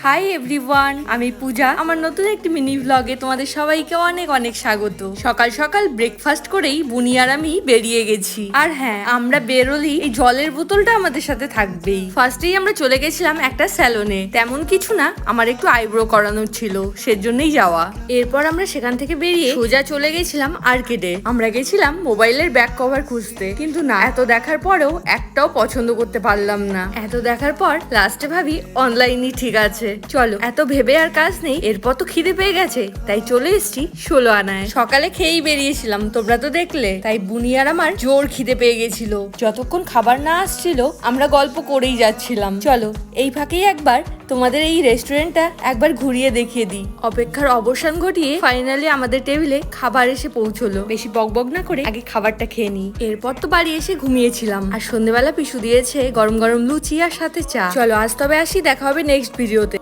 Hi everyone, আমি পূজা। আমার নতুন একটি মিনি ব্লগে তোমাদের সবাইকে অনেক অনেক স্বাগত। সকাল সকাল ব্রেকফাস্ট করেই বুনি আর আমি বেরিয়ে গেছি। আর হ্যাঁ, আমরা বেরোলেই এই জলের বোতলটা আমাদের সাথে থাকবেই। ফার্স্টেই আমরা চলে গেছিলাম একটা স্যালনে। তেমন কিছু না, আমার একটু আইব্রো করানোর ছিল, সেজন্যই যাওয়া। এরপর আমরা সেখান থেকে বেরিয়ে সোজা চলে গেছিলাম আর্কেডে। আমরা গেছিলাম মোবাইলের ব্যাক কভার খুঁজতে, কিন্তু না, এত দেখার পরেও একটাও পছন্দ করতে পারলাম না। এত দেখার পর লাস্টে ভাবি অনলাইনই ঠিক আছে। চলো, এত ভেবে আর কাজ নেই। এরপর তো খিদে পেয়ে গেছে, তাই চলে এসেছি 16 আনায়। সকালে খেয়েই বেরিয়েছিলাম, তোমরা তো দেখলে। তাই বুনি আর আমার জোর খিদে পেয়ে গেছিল। যতক্ষণ খাবার না আসছিল আমরা গল্প করেই যাচ্ছিলাম। চলো, এই ফাঁকেই একবার তোমাদের এই রেস্টুরেন্টটা একবার ঘুরিয়ে দেখিয়ে দিই। অপেক্ষার অবসান ঘটিয়ে ফাইনালি আমাদের টেবিলে খাবার এসে পৌঁছলো। বেশি বকবক না করে আগে খাবারটা খেয়ে নিই। এরপর তো বাড়ি এসে ঘুমিয়েছিলাম। আর সন্ধ্যেবেলা পিছু দিয়েছে গরম গরম লুচি আর সাথে চা। চলো, আজ তবে আসি, দেখা হবে নেক্সট ভিডিওতে।